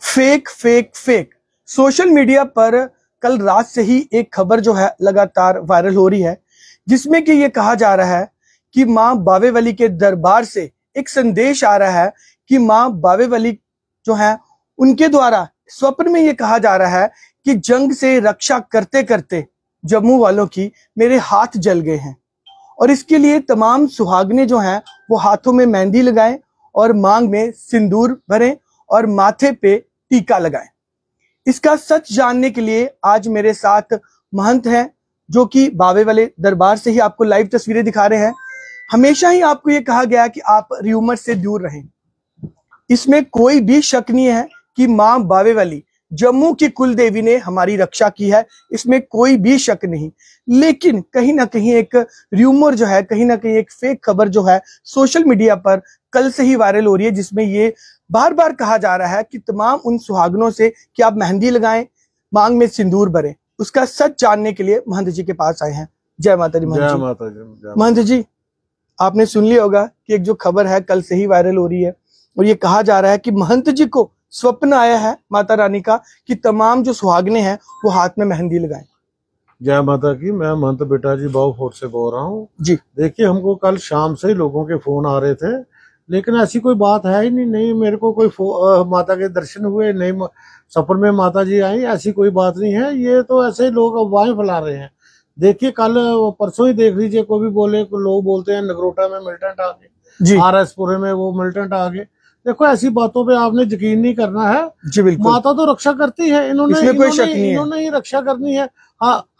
Fake fake fake. Social media पर कल रात से ही एक खबर जो है लगातार वायरल हो रही है, जिसमें कि ये कहा जा रहा है कि मां बावे वली के दरबार से एक संदेश आ रहा है कि मां बावे वली जो है उनके द्वारा स्वप्न में ये कहा जा रहा है कि जंग से रक्षा करते करते जम्मू वालों की मेरे हाथ जल गए हैं, और इसके लिए तमाम सुहागने जो हैं वो हाथों में मेहंदी लगाएं और मांग में सिंदूर भरें और माथे पे टीका लगाएं। इसका सच जानने के लिए आज मेरे साथ महंत हैं, जो कि बावे वाले दरबार से ही आपको लाइव तस्वीरें दिखा रहे हैं। हमेशा ही आपको ये कहा गया है कि आप र्यूमर से दूर रहें। इसमें कोई भी शक नहीं है कि मां बावे वाली जम्मू की कुल देवी ने हमारी रक्षा की है, इसमें कोई भी शक नहीं। लेकिन कहीं ना कहीं एक र्यूमर जो है, कहीं ना कहीं एक फेक खबर जो है सोशल मीडिया पर कल से ही वायरल हो रही है, जिसमें ये बार बार कहा जा रहा है कि तमाम उन सुहागनों से कि आप मेहंदी लगाएं, मांग में सिंदूर भरें। उसका सच जानने के लिए महंत जी के पास आए हैं। जय माता दी। जय माता जी। महंत जी, आपने सुन लिया होगा कि एक जो खबर है कल से ही वायरल हो रही है, और ये कहा जा रहा है कि महंत जी को स्वप्न आया है माता रानी का कि तमाम जो सुहागने हैं वो हाथ में मेहंदी लगाएं। जय माता की। मैं महंत बेटा जी बाऊ फोर्ट से बोल रहा हूँ जी। देखिए, हमको कल शाम से ही लोगों के फोन आ रहे थे, लेकिन ऐसी कोई बात है ही नहीं मेरे को कोई माता के दर्शन हुए नहीं, सपन में माता जी आई, ऐसी कोई बात नहीं है। ये तो ऐसे ही लोग अफवाहें फैला रहे हैं। देखिए, कल परसों ही देख लीजिए, कोई भी बोले, लोग बोलते हैं नगरोटा में मिलिटेंट आ गए, RS पुरे में वो मिलिटेंट आ गए। देखो, ऐसी बातों पे आपने यकीन नहीं करना है। जी बिल्कुल। माता तो रक्षा करती है, इन्होंने ही रक्षा करनी है।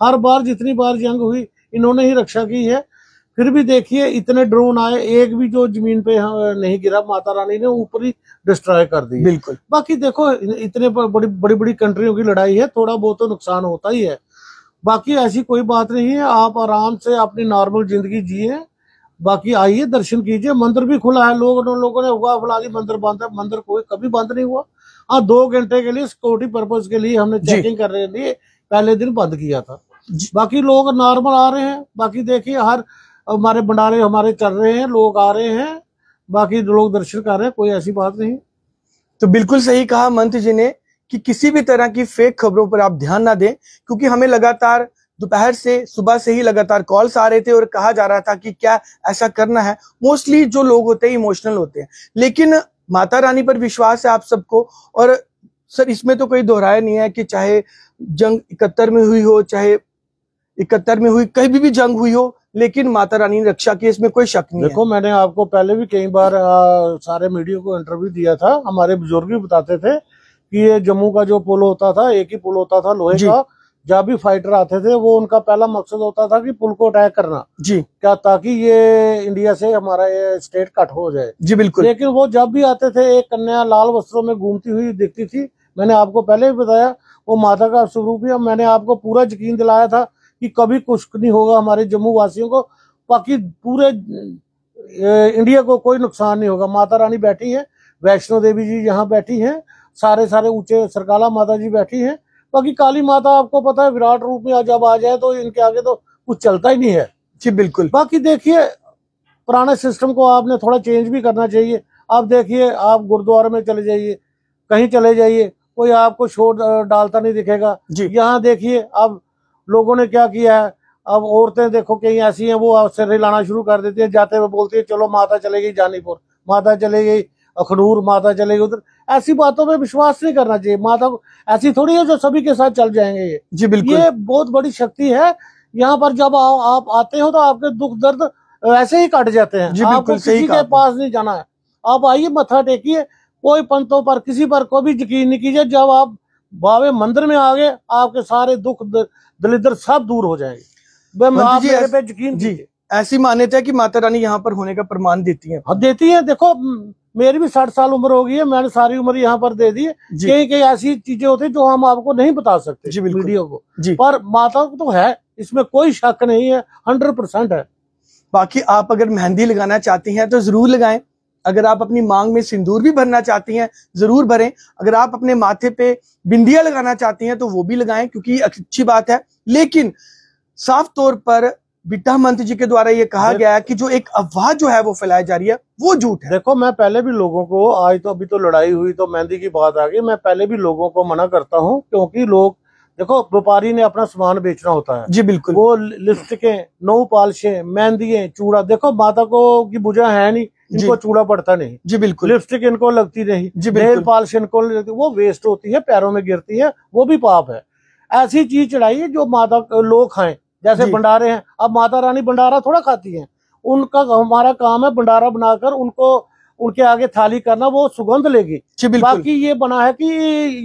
हर बार जितनी बार जंग हुई इन्होंने ही रक्षा की है। फिर भी देखिए, इतने ड्रोन आए, एक भी जो जमीन पे नहीं गिरा, माता रानी ने ऊपर ही डिस्ट्रॉय कर दी। बिल्कुल। बाकी देखो, इतने बड़ी बड़ी कंट्रियों की लड़ाई है, थोड़ा बहुत तो नुकसान होता ही है। बाकी ऐसी कोई बात नहीं है, आप आराम से अपनी नॉर्मल जिंदगी जिए। बाकी आइए, दर्शन कीजिए। मंदिर भी खुला है, लोगों ने हुआ फैला दी मंदिर बंद है। मंदिर कोई कभी बंद नहीं हुआ। हाँ, 2 घंटे के लिए सिक्योरिटी पर्पज के लिए हमने चेकिंग करने के लिए पहले दिन बंद किया था। बाकी लोग नॉर्मल आ रहे हैं। बाकी देखिए, हर हमारे भंडारे हमारे चल रहे हैं, लोग आ रहे हैं, बाकी लोग दर्शन कर रहे हैं, कोई ऐसी बात नहीं। तो बिल्कुल सही कहा मंत्री जी ने कि किसी भी तरह की फेक खबरों पर आप ध्यान ना दें, क्योंकि हमें लगातार दोपहर से सुबह से ही लगातार कॉल्स आ रहे थे और कहा जा रहा था कि क्या ऐसा करना है। मोस्टली जो लोग होते हैं इमोशनल होते हैं, लेकिन माता रानी पर विश्वास है आप सबको। और सर, इसमें तो कोई दोहराया नहीं है कि चाहे जंग 71 में हुई हो, चाहे 71 में हुई, कहीं भी जंग हुई हो, लेकिन माता रानी ने रक्षा की, इसमें कोई शक नहीं है। देखो, मैंने आपको पहले भी कई बार सारे मीडिया को इंटरव्यू दिया था। हमारे बुजुर्ग भी बताते थे कि ये जम्मू का जो पुल होता था, एक ही पुल होता था लोहे का। जब भी फाइटर आते थे, वो उनका पहला मकसद होता था कि पुल को अटैक करना जी, क्या, ताकि ये इंडिया से हमारा ये स्टेट कट हो जाए। जी बिल्कुल। लेकिन वो जब भी आते थे, एक कन्या लाल वस्त्रों में घूमती हुई दिखती थी। मैंने आपको पहले भी बताया, वो माता का स्वरूप ही। मैंने आपको पूरा यकीन दिलाया था कि कभी कुछ नहीं होगा हमारे जम्मू वासियों को, बाकी पूरे इंडिया को कोई नुकसान नहीं होगा। माता रानी बैठी है, वैष्णो देवी जी यहाँ बैठी हैं, सारे ऊंचे सरकाला माता जी बैठी हैं। बाकी काली माता आपको पता है विराट रूप में जब आ जाए तो इनके आगे तो कुछ चलता ही नहीं है। जी बिल्कुल। बाकी देखिए, पुराने सिस्टम को आपने थोड़ा चेंज भी करना चाहिए। आप देखिए, आप गुरुद्वारे में चले जाइए, कहीं चले जाइए, कोई आपको शोर डालता नहीं दिखेगा। यहाँ देखिए, अब लोगों ने क्या किया है, अब औरतें देखो कई ऐसी हैं, वो सिर हिलाना शुरू कर देती है, जाते हुए बोलती है चलो माता चले गई जानीपुर, माता चले गई अखनूर, माता चले गई उधर। ऐसी बातों पे विश्वास नहीं करना चाहिए। माता को ऐसी थोड़ी है जो सभी के साथ चल जाएंगे। ये जी बिल्कुल। ये बहुत बड़ी शक्ति है। यहाँ पर जब आप आते हो तो आपके दुख दर्द ऐसे ही कट जाते हैं। आपको किसी के पास नहीं जाना है, आप आइए, मत्था टेकिए। कोई पंतों पर, किसी पर कोई भी यकीन नहीं कीजिए। जब आप बावे मंदिर में आ गए, आपके सारे दुख दलिद्र सब दूर हो जाएंगे। आप मेरे पे यकीन कीजिए। ऐसी मान्यता है कि माता रानी यहाँ पर होने का प्रमाण देती है। हाँ, देती है। देखो, मेरी भी 60 साल उम्र हो गई है, मैंने सारी उम्र यहाँ पर दे दी है। कई ऐसी चीजें होती है जो हम आपको नहीं बता सकते मीडिया को, पर माता को तो है, इसमें कोई शक नहीं है, 100% है। बाकी आप अगर मेहंदी लगाना चाहती हैं तो जरूर लगाएं। अगर आप अपनी मांग में सिंदूर भी भरना चाहती हैं जरूर भरें। अगर आप अपने माथे पे बिंदिया लगाना चाहती हैं तो वो भी लगाएं, क्योंकि अच्छी बात है। लेकिन साफ तौर पर बिट्टा महंत जी के द्वारा ये कहा गया है कि जो एक अफवाह जो है वो फैलाई जा रही है वो झूठ है। देखो, मैं पहले भी लोगों को, आज तो अभी तो लड़ाई हुई तो मेहंदी की बात आ गई, मैं पहले भी लोगों को मना करता हूँ, क्योंकि लोग, देखो, व्यापारी ने अपना सामान बेचना होता है जी बिल्कुल। वो लिपस्टिकें, नौ पालिशें, मेहंदियां, चूड़ा, देखो माता को की पूजा है नहीं, इनको चूड़ा पड़ता नहीं जी बिल्कुल, लिपस्टिक इनको लगती नहीं जी बिल्कुल, नेल पॉलिश इनको लगती, वो वेस्ट होती है, पैरों में गिरती है, वो भी पाप है। ऐसी चीज चढ़ाइए जो माता लोग खाएं, जैसे भंडारे हैं। अब माता रानी भंडारा थोड़ा खाती हैं, उनका हमारा काम है भंडारा बनाकर उनको उनके आगे थाली करना, वो सुगंध लेगी। बाकी ये बना है कि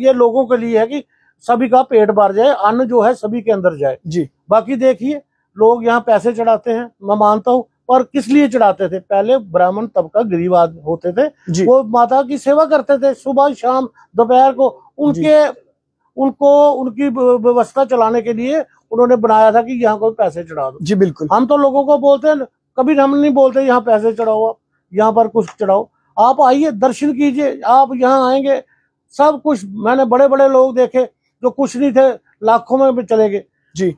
ये लोगों के लिए है कि सभी का पेट भर जाए, अन्न जो है सभी के अंदर जाए जी। बाकी देखिए, लोग यहाँ पैसे चढ़ाते हैं, मैं मानता हूँ, पर किस लिए चढ़ाते थे? पहले ब्राह्मण तबका, गरीब आदमी होते थे, वो माता की सेवा करते थे, सुबह शाम दोपहर को, उनको उनकी व्यवस्था चलाने के लिए उन्होंने बनाया था कि यहाँ को पैसे चढ़ा दो जी बिल्कुल। हम तो लोगों को बोलते हैं, कभी हम नहीं बोलते यहाँ पैसे चढ़ाओ, आप यहाँ पर कुछ चढ़ाओ। आप आइए, दर्शन कीजिए, आप यहाँ आएंगे सब कुछ। मैंने बड़े बड़े लोग देखे जो कुछ नहीं थे, लाखों में चले गए जी।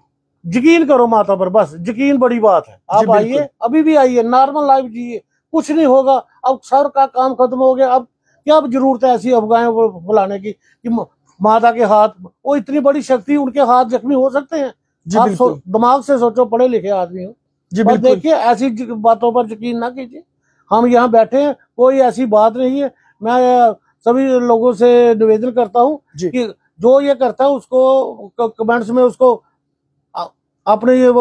यकीन करो माता पर, बस यकीन बड़ी बात है। आप आइए, अभी भी आइए, नॉर्मल लाइफ जिए, कुछ नहीं होगा। अब सर का काम खत्म हो गया, अब क्या जरूरत है ऐसी अफवाहें बुलाने की कि माता के हाथ, वो इतनी बड़ी शक्ति, उनके हाथ जख्मी हो सकते हैं? आप दिमाग से सोचो, पढ़े लिखे आदमी हो जी। और देखिए, ऐसी बातों पर यकीन ना कीजिए। हम यहाँ बैठे हैं, कोई ऐसी बात नहीं है। मैं सभी लोगों से निवेदन करता हूँ कि जो ये करता है उसको कमेंट्स में उसको अपने ये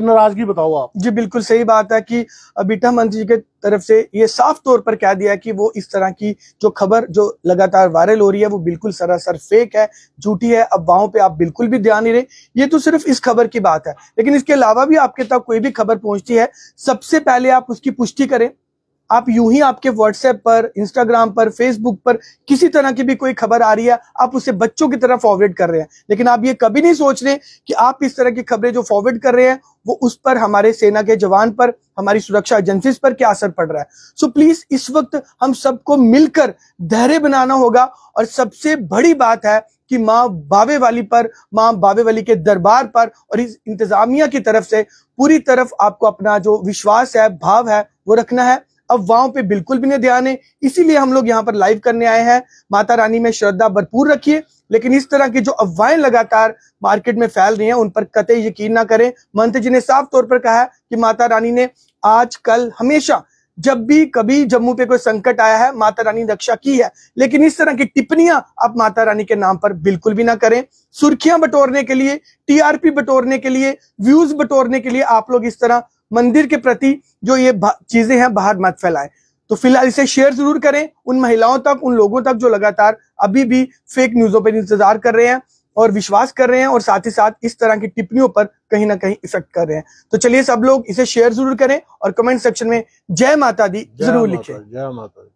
नाराजगी बताओ आप जी। बिल्कुल सही बात है कि बिट्टा महंत जी के तरफ से ये साफ तौर पर कह दिया कि वो इस तरह की जो खबर जो लगातार वायरल हो रही है वो बिल्कुल सरासर फेक है, झूठी है। अफवाहों पे आप बिल्कुल भी ध्यान नहीं रहे। ये तो सिर्फ इस खबर की बात है, लेकिन इसके अलावा भी आपके तक कोई भी खबर पहुंचती है, सबसे पहले आप उसकी पुष्टि करें। आप यूं ही आपके व्हाट्सएप पर, इंस्टाग्राम पर, फेसबुक पर किसी तरह की भी कोई खबर आ रही है, आप उसे बच्चों की तरफ फॉरवर्ड कर रहे हैं, लेकिन आप ये कभी नहीं सोच रहे कि आप इस तरह की खबरें जो फॉरवर्ड कर रहे हैं वो उस पर, हमारे सेना के जवान पर, हमारी सुरक्षा एजेंसीज पर क्या असर पड़ रहा है। सो प्लीज इस वक्त हम सबको मिलकर धैर्य बनाना होगा। और सबसे बड़ी बात है कि माँ बावे वाली पर, माँ बावे वाली के दरबार पर और इस इंतजामिया की तरफ से पूरी तरफ आपको अपना जो विश्वास है, भाव है, वो रखना है। अफवाहों पे बिल्कुल भी नहीं ध्यान है, इसीलिए हम लोग यहाँ पर लाइव करने आए हैं। माता रानी में श्रद्धा भरपूर रखिए, लेकिन इस तरह की जो अफवाहें लगातार मार्केट में फैल रही हैं उन पर कतई यकीन ना करें। महंत जी ने साफ तौर पर कहा है कि माता रानी ने आज, कल, हमेशा, जब भी कभी जम्मू पे कोई संकट आया है, माता रानी ने रक्षा की है। लेकिन इस तरह की टिप्पणियां आप माता रानी के नाम पर बिल्कुल भी ना करें। सुर्खियां बटोरने के लिए, टीआरपी बटोरने के लिए, व्यूज बटोरने के लिए आप लोग इस तरह मंदिर के प्रति जो ये चीजें हैं बाहर मत फैलाएं। तो फिलहाल इसे शेयर जरूर करें उन महिलाओं तक, उन लोगों तक जो लगातार अभी भी फेक न्यूज़ों पर इंतजार कर रहे हैं और विश्वास कर रहे हैं और साथ ही साथ इस तरह की टिप्पणियों पर कहीं ना कहीं इफेक्ट कर रहे हैं। तो चलिए सब लोग इसे शेयर जरूर करें और कमेंट सेक्शन में जय माता दी जरूर लिखें। जय माता दी।